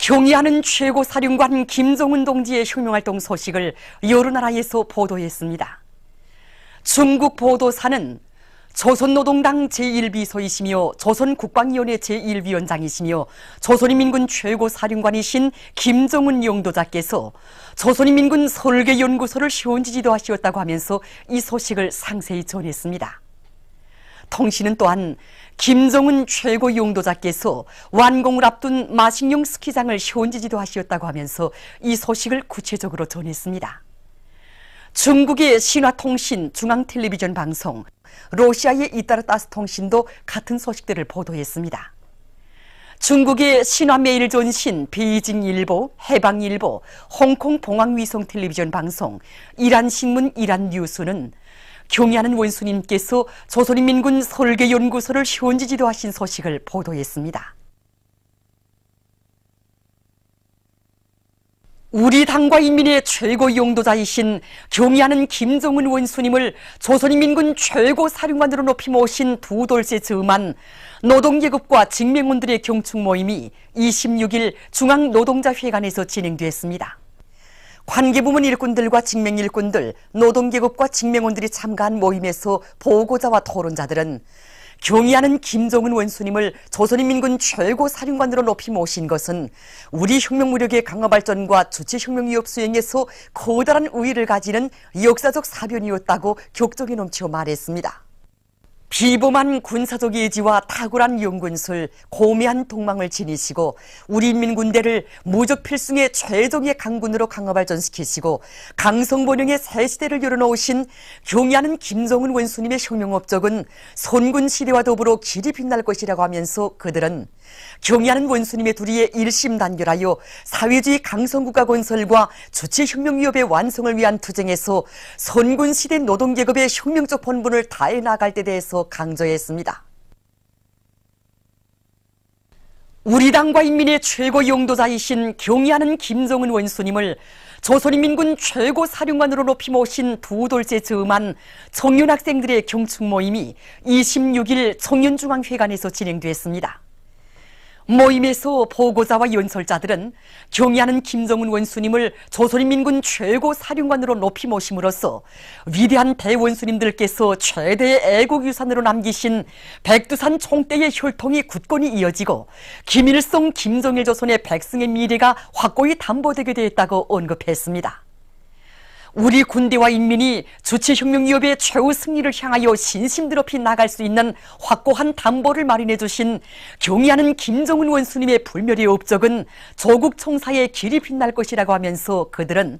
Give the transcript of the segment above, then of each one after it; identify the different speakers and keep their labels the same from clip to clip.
Speaker 1: 경의하는 최고사령관 김정은 동지의 혁명활동 소식을 여러 나라에서 보도했습니다. 중국 보도사는 조선노동당 제1비서이시며 조선국방위원회 제1위원장이시며 조선인민군 최고사령관이신 김정은 용도자께서 조선인민군 설계연구소를 시원지지도 하시었다고 하면서 이 소식을 상세히 전했습니다. 통신은 또한 김정은 최고 용도자께서 완공을 앞둔 마식령 스키장을 시원지지도 하시었다고 하면서 이 소식을 구체적으로 전했습니다. 중국의 신화통신 중앙텔레비전 방송, 러시아의 이따르따스통신도 같은 소식들을 보도했습니다. 중국의 신화매일전신, 베이징일보, 해방일보, 홍콩 봉황위성텔레비전 방송, 이란신문, 이란뉴스는 경의하는 원수님께서 조선인민군 설계연구소를 시원지지도 하신 소식을 보도했습니다. 우리 당과 인민의 최고 용도자이신 경의하는 김정은 원수님을 조선인민군 최고 사령관으로 높이 모신 두 돌쇠 즈음한 노동계급과 직맹원들의 경축 모임이 26일 중앙노동자회관에서 진행됐습니다. 관계부문 일꾼들과 직맹일꾼들, 노동계급과 직맹원들이 참가한 모임에서 보고자와 토론자들은 경의하는 김정은 원수님을 조선인민군 최고 사령관으로 높이 모신 것은 우리 혁명무력의 강화 발전과 주체혁명위협 수행에서 커다란 우위를 가지는 역사적 사변이었다고 격정에 넘치어 말했습니다. 비범한 군사적 예지와 탁월한 연군술, 고매한 동망을 지니시고 우리 인민군대를 무적 필승의 최정예 강군으로 강화 발전시키시고 강성번영의 새 시대를 열어놓으신 경의하는 김정은 원수님의 혁명 업적은 선군 시대와 더불어 길이 빛날 것이라고 하면서 그들은 경의하는 원수님의 둘이의 일심단결하여 사회주의 강성국가 건설과 주체혁명위협의 완성을 위한 투쟁에서 선군시대 노동계급의 혁명적 본분을 다해 나갈 때 대해서 강조했습니다. 우리 당과 인민의 최고 용도자이신 경의하는 김정은 원수님을 조선인민군 최고 사령관으로 높이 모신 두 돌쇠 즈음한 청년학생들의 경축 모임이 26일 청년중앙회관에서 진행됐습니다. 모임에서 보고자와 연설자들은 경의하는 김정은 원수님을 조선인민군 최고 사령관으로 높이 모심으로써 위대한 대원수님들께서 최대의 애국유산으로 남기신 백두산 총대의 혈통이 굳건히 이어지고 김일성, 김정일 조선의 백성의 미래가 확고히 담보되게 되었다고 언급했습니다. 우리 군대와 인민이 주체혁명위협의 최후 승리를 향하여 신심드럽이 나갈 수 있는 확고한 담보를 마련해 주신 경의하는 김정은 원수님의 불멸의 업적은 조국 청사의 길이 빛날 것이라고 하면서 그들은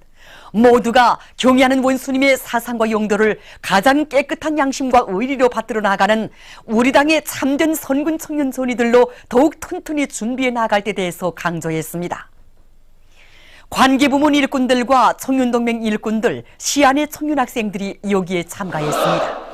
Speaker 1: 모두가 경의하는 원수님의 사상과 용도를 가장 깨끗한 양심과 의리로 받들어 나가는 우리 당의 참된 선군 청년 전이들로 더욱 튼튼히 준비해 나갈 때 대해서 강조했습니다. 관계부문 일꾼들과 청년동맹 일꾼들, 시안의 청년학생들이 여기에 참가했습니다.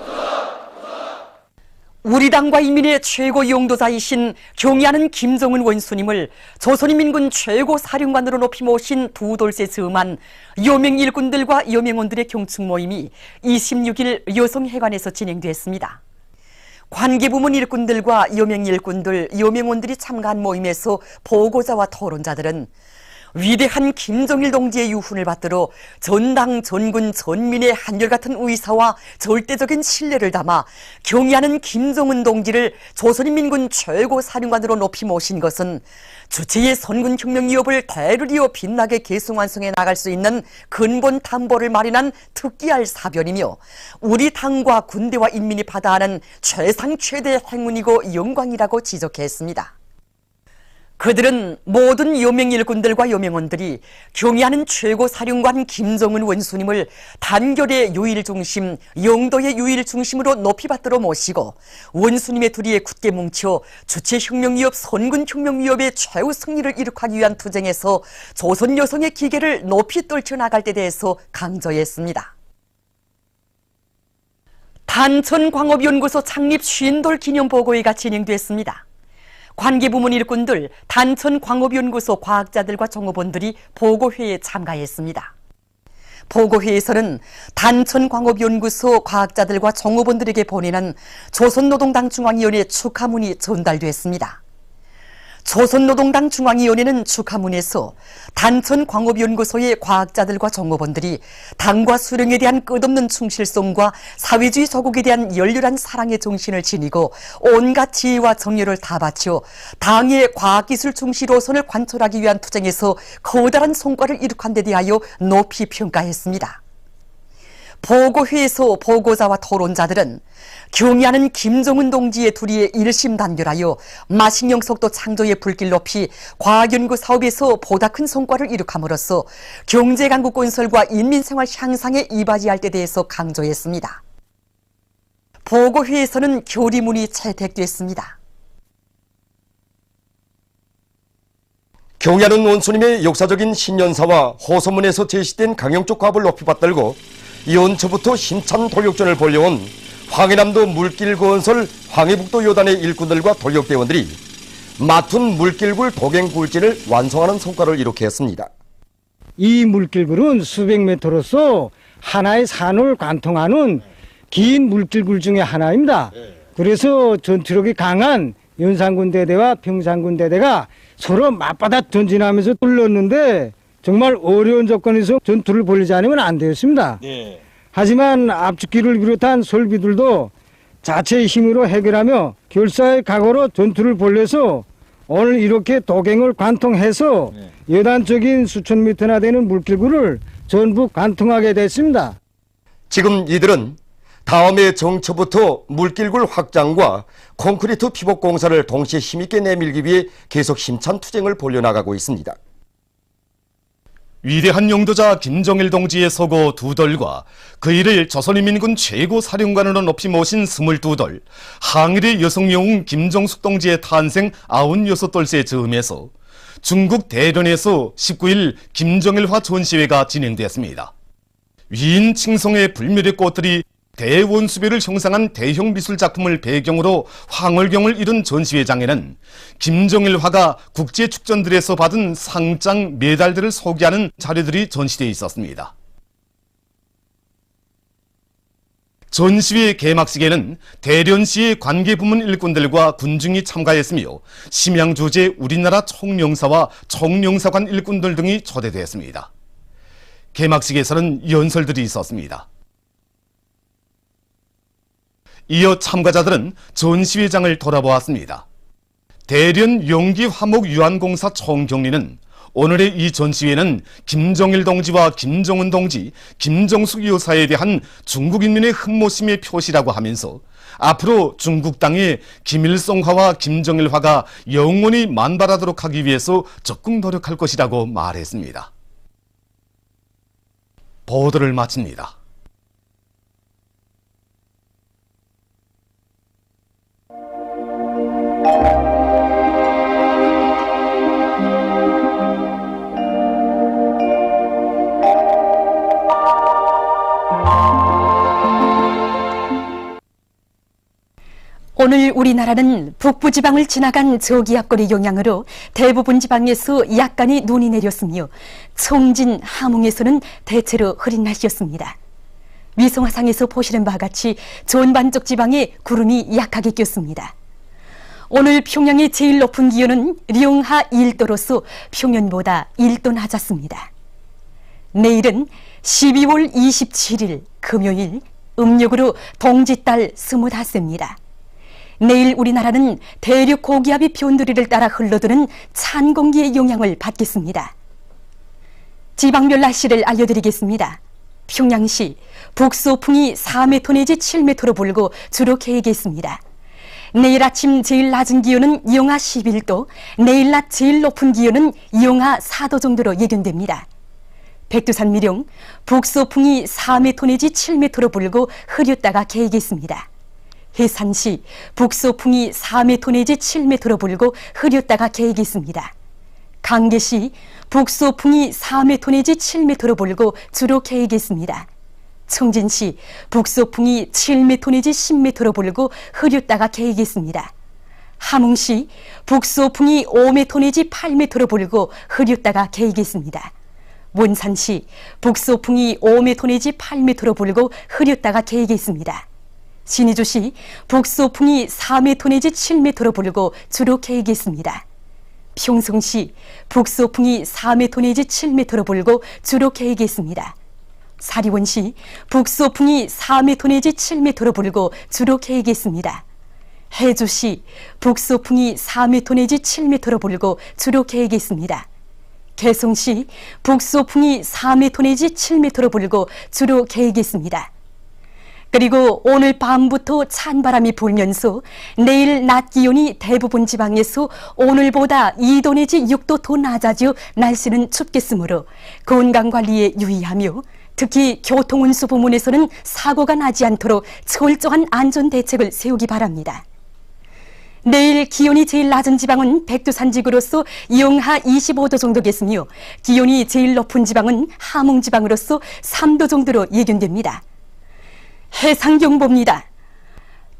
Speaker 1: 우리 당과 인민의 최고 용도자이신 경의하는 김정은 원수님을 조선인민군 최고 사령관으로 높이 모신 두 돌쇠 즈음한 여명 일꾼들과 여명원들의 경축 모임이 26일 여성회관에서 진행됐습니다. 관계부문 일꾼들과 여명 일꾼들, 여명원들이 참가한 모임에서 보고자와 토론자들은 위대한 김정일 동지의 유훈을 받들어 전당, 전군, 전민의 한결같은 의사와 절대적인 신뢰를 담아 경의하는 김정은 동지를 조선인민군 최고 사령관으로 높이 모신 것은 주체의 선군혁명위협을 대를 이어 빛나게 계승완성해 나갈 수 있는 근본 담보를 마련한 특기할 사변이며 우리 당과 군대와 인민이 받아하는 최상 최대의 행운이고 영광이라고 지적했습니다. 그들은 모든 여명일꾼들과 여명원들이 경의하는 최고 사령관 김정은 원수님을 단결의 유일중심, 영도의 유일중심으로 높이 받들어 모시고 원수님의 둘이에 굳게 뭉쳐 주체혁명위협, 선군혁명위협의 최후 승리를 이룩하기 위한 투쟁에서 조선 여성의 기계를 높이 떨쳐나갈 때 대해서 강조했습니다. 단천광업연구소 창립 50돌 기념보고회가 진행됐습니다. 관계부문 일꾼들, 단천광업연구소 과학자들과 종업원들이 보고회에 참가했습니다. 보고회에서는 단천광업연구소 과학자들과 종업원들에게 보내는 조선노동당 중앙위원회 축하문이 전달됐습니다. 조선노동당 중앙위원회는 축하문에서 단천광업연구소의 과학자들과 정보원들이 당과 수령에 대한 끝없는 충실성과 사회주의 조국에 대한 열렬한 사랑의 정신을 지니고 온갖 지혜와 정열을 다 바쳐 당의 과학기술 중시로선을 관철하기 위한 투쟁에서 커다란 성과를 이룩한 데 대하여 높이 평가했습니다. 보고회에서 보고자와 토론자들은 경의하는 김정은 동지의 둘이 일심단결하여 마식령 속도 창조의 불길 높이 과학연구 사업에서 보다 큰 성과를 이룩함으로써 경제강국 건설과 인민생활 향상에 이바지할 때 대해서 강조했습니다. 보고회에서는 결의문이 채택됐습니다.
Speaker 2: 경의하는 원수님의 역사적인 신년사와 호소문에서 제시된 강영적 과업을 높이 받들고 연초부터 힘찬 돌격전을 벌여온 황해남도 물길 건설 황해북도 요단의 일꾼들과 돌격대원들이 맡은 물길굴 도갱굴진을 완성하는 성과를 이룩했습니다.
Speaker 3: 이 물길굴은 수백 미터로서 하나의 산을 관통하는 긴 물길굴 중에 하나입니다. 그래서 전투력이 강한 연산군 대대와 평산군 대대가 서로 맞받아 전진하면서 뚫렸는데 정말 어려운 조건에서 전투를 벌이지 않으면 안 되었습니다. 네. 하지만 압축기를 비롯한 설비들도 자체의 힘으로 해결하며 결사의 각오로 전투를 벌여서 오늘 이렇게 도갱을 관통해서 여단적인 수천 미터나 되는 물길구를 전부 관통하게 됐습니다.
Speaker 2: 지금 이들은 다음해 정초부터 물길굴 확장과 콘크리트 피복 공사를 동시에 힘있게 내밀기 위해 계속 힘찬 투쟁을 벌여나가고 있습니다.
Speaker 4: 위대한 용도자 김정일 동지의 서고 2돌과 그 일을 조선인민군 최고 사령관으로 높이 모신 22돌, 항일의 여성 영웅 김정숙 동지의 탄생 96돌째 즈음에서 중국 대련에서 19일 김정일화 전시회가 진행되었습니다. 위인 칭송의 불멸의 꽃들이 대원수배를 형상한 대형 미술 작품을 배경으로 황홀경을 이룬 전시회장에는 김정일화가 국제축전들에서 받은 상장 메달들을 소개하는 자료들이 전시되어 있었습니다. 전시회 개막식에는 대련시의 관계부문 일꾼들과 군중이 참가했으며 심양 주재 우리나라 총영사와 총영사관 일꾼들 등이 초대되었습니다. 개막식에서는 연설들이 있었습니다. 이어 참가자들은 전시회장을 돌아보았습니다. 대련 용기화목유한공사 총경리는 오늘의 이 전시회는 김정일 동지와 김정은 동지, 김정숙 여사에 대한 중국인민의 흠모심의 표시라고 하면서 앞으로 중국 땅에 김일성화와 김정일화가 영원히 만발하도록 하기 위해서 적극 노력할 것이라고 말했습니다. 보도를 마칩니다.
Speaker 1: 오늘 우리나라는 북부지방을 지나간 저기압골의 영향으로 대부분 지방에서 약간의 눈이 내렸으며 청진, 함흥에서는 대체로 흐린 날씨였습니다. 위성화상에서 보시는 바와 같이 전반적 지방에 구름이 약하게 꼈습니다. 오늘 평양의 제일 높은 기온은 령하 1도로서 평년보다 1도 낮았습니다. 내일은 12월 27일 금요일 음력으로 동짓달 25세입니다. 내일 우리나라는 대륙 고기압이 변두리를 따라 흘러드는 찬 공기의 영향을 받겠습니다. 지방별 날씨를 알려드리겠습니다. 평양시 북소풍이 4m 내지 7m로 불고 주로 개겠습니다. 내일 아침 제일 낮은 기온은 영하 11도, 내일 낮 제일 높은 기온은 영하 4도 정도로 예견됩니다. 백두산 미령 북소풍이 4m 내지 7m로 불고 흐렸다가 개겠습니다. 해산시 북소풍이 4m 내지 7m로 불고 흐렸다가 개겠습니다. 강계시 북소풍이 4m 내지 7m로 불고 주로 개겠습니다. 청진시 북소풍이 7m 내지 10m로 불고 흐렸다가 개겠습니다. 함흥시 북소풍이 5m 내지 8m로 불고 흐렸다가 개겠습니다. 원산시 북소풍이 5m 내지 8m로 불고 흐렸다가 개겠습니다. 신의주시 북소풍이 4m 내지 7m로 불고 주로 개겠습니다. 평성시 북소풍이 4m 내지 7m로 불고 주로 계획했습니다. 사리원시 북소풍이 4m 내지 7m로 불고 주로 계획했습니다. 해주시 북소풍이 4m 내지 7m로 불고 주로 계획했습니다. 개성시 북소풍이 4m 내지 7m로 불고 주로 계획했습니다. 그리고 오늘 밤부터 찬바람이 불면서 내일 낮 기온이 대부분 지방에서 오늘보다 2도 내지 6도 더 낮아져 날씨는 춥겠으므로 건강관리에 유의하며 특히 교통운수 부문에서는 사고가 나지 않도록 철저한 안전대책을 세우기 바랍니다. 내일 기온이 제일 낮은 지방은 백두산지구로서 영하 25도 정도겠으며 기온이 제일 높은 지방은 함흥지방으로서 3도 정도로 예견됩니다. 해상경보입니다.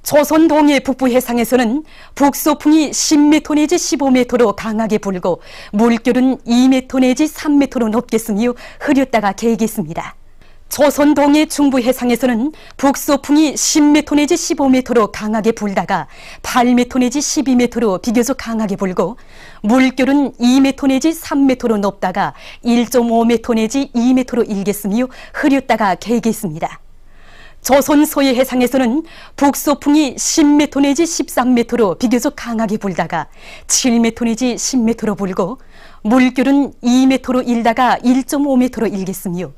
Speaker 1: 조선 동해 북부 해상에서는 북소풍이 10m 내지 15m로 강하게 불고 물결은 2m 내지 3m로 높겠으며 흐렸다가 개겠습니다. 조선 동해 중부 해상에서는 북소풍이 10m 내지 15m로 강하게 불다가 8m 내지 12m로 비교적 강하게 불고 물결은 2m 내지 3m로 높다가 1.5m 내지 2m로 일겠으며 흐렸다가 개겠습니다. 조선 서해 해상에서는 북소풍이 10m 내지 13m로 비교적 강하게 불다가 7m 내지 10m로 불고 물결은 2m로 일다가 1.5m로 일겠으며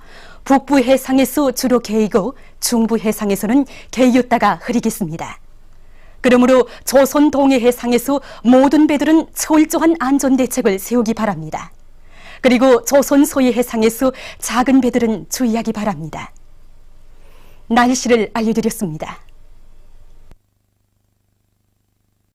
Speaker 1: 북부 해상에서 주로 개이고 중부 해상에서는 개였다가 흐리겠습니다. 그러므로 조선 동해 해상에서 모든 배들은 철저한 안전대책을 세우기 바랍니다. 그리고 조선 서해 해상에서 작은 배들은 주의하기 바랍니다. 날씨를 알려드렸습니다.